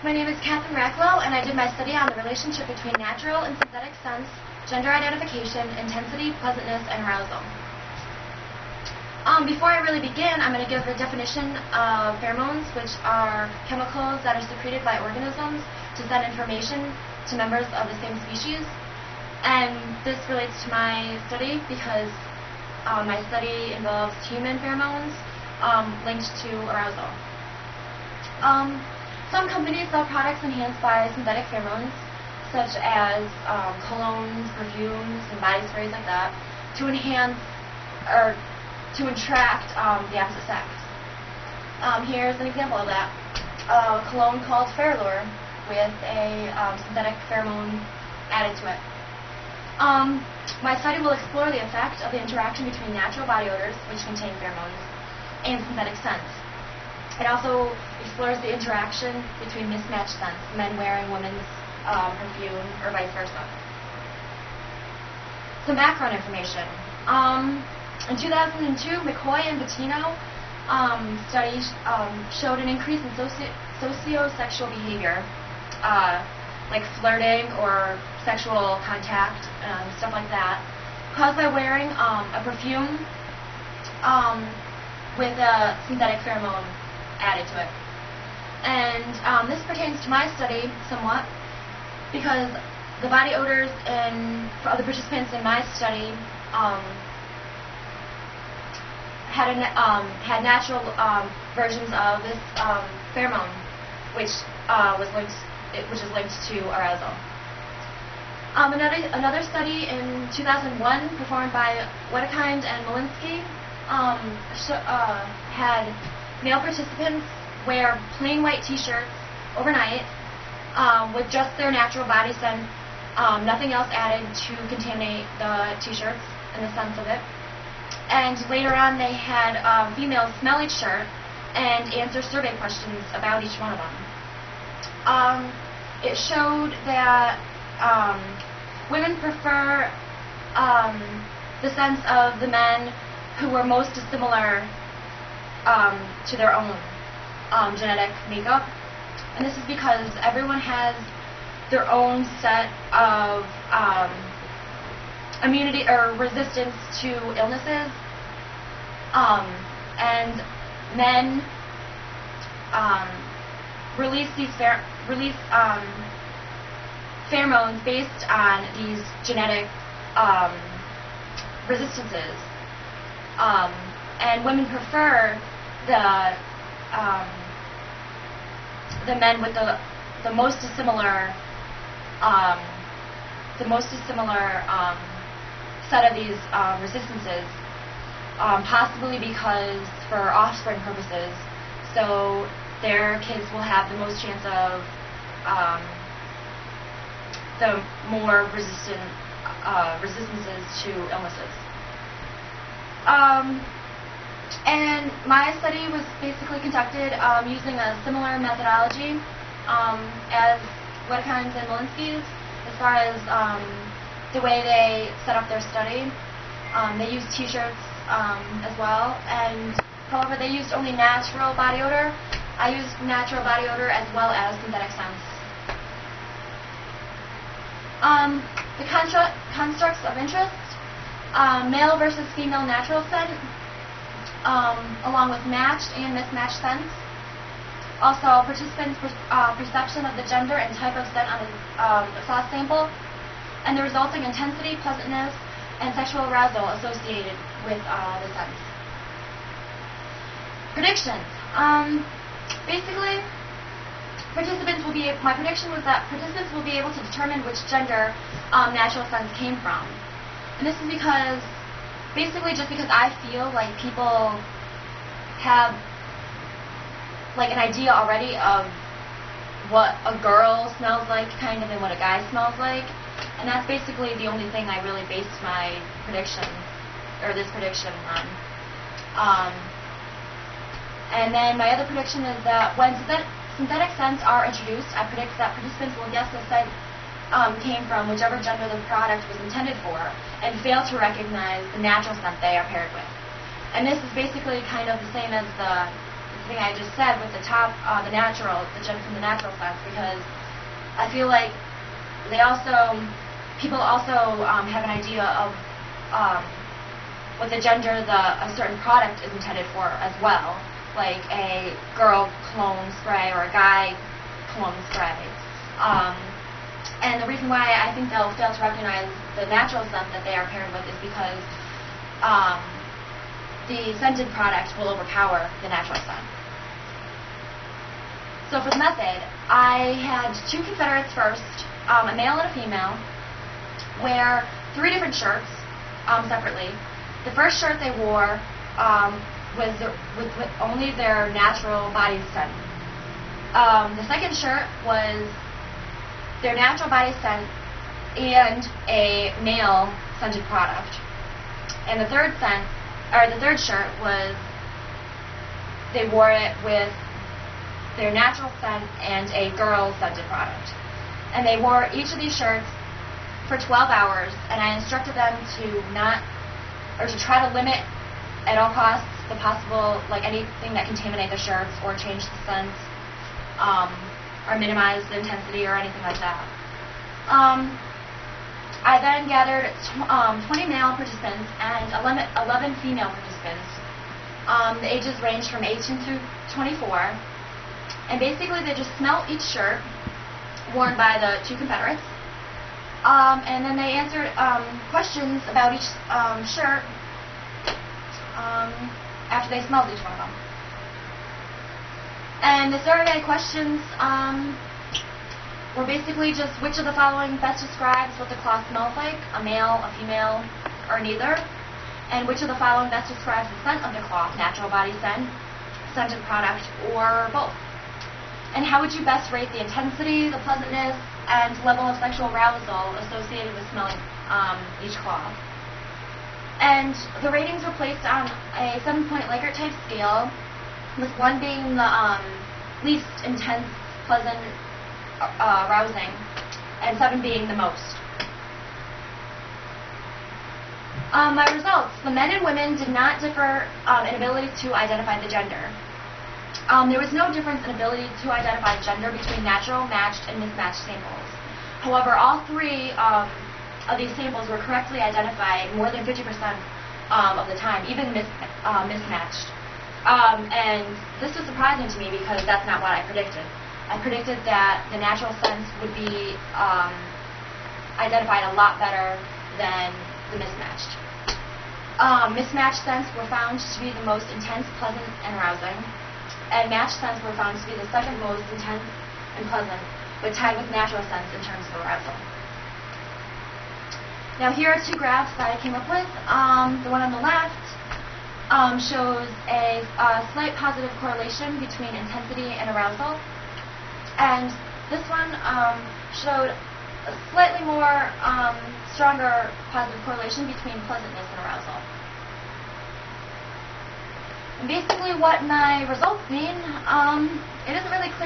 My name is Catherine Racklow, and I did my study on the relationship between natural and synthetic sense, gender identification, intensity, pleasantness, and arousal. Before I really begin, I'm going to give a definition of pheromones, which are chemicals that are secreted by organisms to send information to members of the same species. And this relates to my study because my study involves human pheromones linked to arousal. Some companies sell products enhanced by synthetic pheromones, such as colognes, perfumes, and body sprays like that, to enhance or to attract the opposite sex. Here's an example of that. A cologne called Pheromone with a synthetic pheromone added to it. My study will explore the effect of the interaction between natural body odors, which contain pheromones, and synthetic scents. It also explores the interaction between mismatched scents, men wearing women's perfume or vice versa. Some background information. In 2002, McCoy and Bettino studies showed an increase in socio-sexual behavior, like flirting or sexual contact, stuff like that, caused by wearing a perfume with a synthetic pheromone added to it. And this pertains to my study somewhat because the body odors for the participants in my study had natural versions of this pheromone, which is linked to arousal. Another study in 2001 performed by Wedekind and Malinsky had male participants wear plain white t-shirts overnight with just their natural body scent, nothing else added to contaminate the t-shirts and the scents of it. And later on they had females smell each shirt and answer survey questions about each one of them. It showed that women prefer the scents of the men who were most dissimilar to their own genetic makeup. And this is because everyone has their own set of immunity or resistance to illnesses, and men release pheromones based on these genetic resistances, and women prefer the men with the most dissimilar set of these resistances, possibly because for offspring purposes, so their kids will have the most chance of the more resistances to illnesses. And my study was basically conducted using a similar methodology as Wedekind's and Malinsky's as far as the way they set up their study. They used t-shirts as well, and however they used only natural body odor. I used natural body odor as well as synthetic scents. The constructs of interest, male versus female natural scent, along with matched and mismatched scents. Also, participants' perception of the gender and type of scent on a sauce sample, and the resulting intensity, pleasantness, and sexual arousal associated with the scents. Predictions. Basically, my prediction was that participants will be able to determine which gender natural scents came from. And this is because, basically just because I feel like people have like an idea already of what a girl smells like kind of and what a guy smells like. And that's basically the only thing I really based my prediction, or this prediction on. And then my other prediction is that when synthetic scents are introduced, I predict that participants will guess the scent came from whichever gender the product was intended for, and fail to recognize the natural scent they are paired with. And this is basically kind of the same as the thing I just said with the top, the gender from the natural sense, because I feel like people also have an idea of what the gender a certain product is intended for as well, like a girl cologne spray or a guy cologne spray. And the reason why I think they'll fail to recognize the natural scent that they are paired with is because the scented product will overpower the natural scent. So for the method, I had 2 Confederates first, a male and a female, wear 3 different shirts separately. The first shirt they wore was with only their natural body scent. The second shirt was their natural body scent and a male scented product. And the third shirt was they wore it with their natural scent and a girl scented product. And they wore each of these shirts for 12 hours, and I instructed them to try to limit at all costs the possible, anything that contaminate the shirts or change the scents, or minimize the intensity or anything like that. I then gathered 20 male participants and 11 female participants. The ages ranged from 18 through 24. And basically they just smelled each shirt worn by the 2 Confederates. And then they answered questions about each shirt after they smelled each one of them. And the survey questions were basically just which of the following best describes what the cloth smells like, a male, a female, or neither, and which of the following best describes the scent of the cloth, natural body scent, scented product, or both. And how would you best rate the intensity, the pleasantness, and level of sexual arousal associated with smelling each cloth? And the ratings were placed on a 7-point Likert type scale, with 1 being the least intense, pleasant, arousing, and 7 being the most. My results: the men and women did not differ in ability to identify the gender. There was no difference in ability to identify gender between natural, matched, and mismatched samples. However, all 3 of these samples were correctly identified more than 50% of the time, even mismatched. And this was surprising to me because that's not what I predicted. I predicted that the natural scents would be identified a lot better than the mismatched. Mismatched scents were found to be the most intense, pleasant, and arousing, and matched scents were found to be the second most intense and pleasant, but tied with natural scents in terms of arousal. Now here are 2 graphs that I came up with. The one on the left shows a slight positive correlation between intensity and arousal, and this one showed a slightly more stronger positive correlation between pleasantness and arousal. And basically what my results mean, it isn't really clear.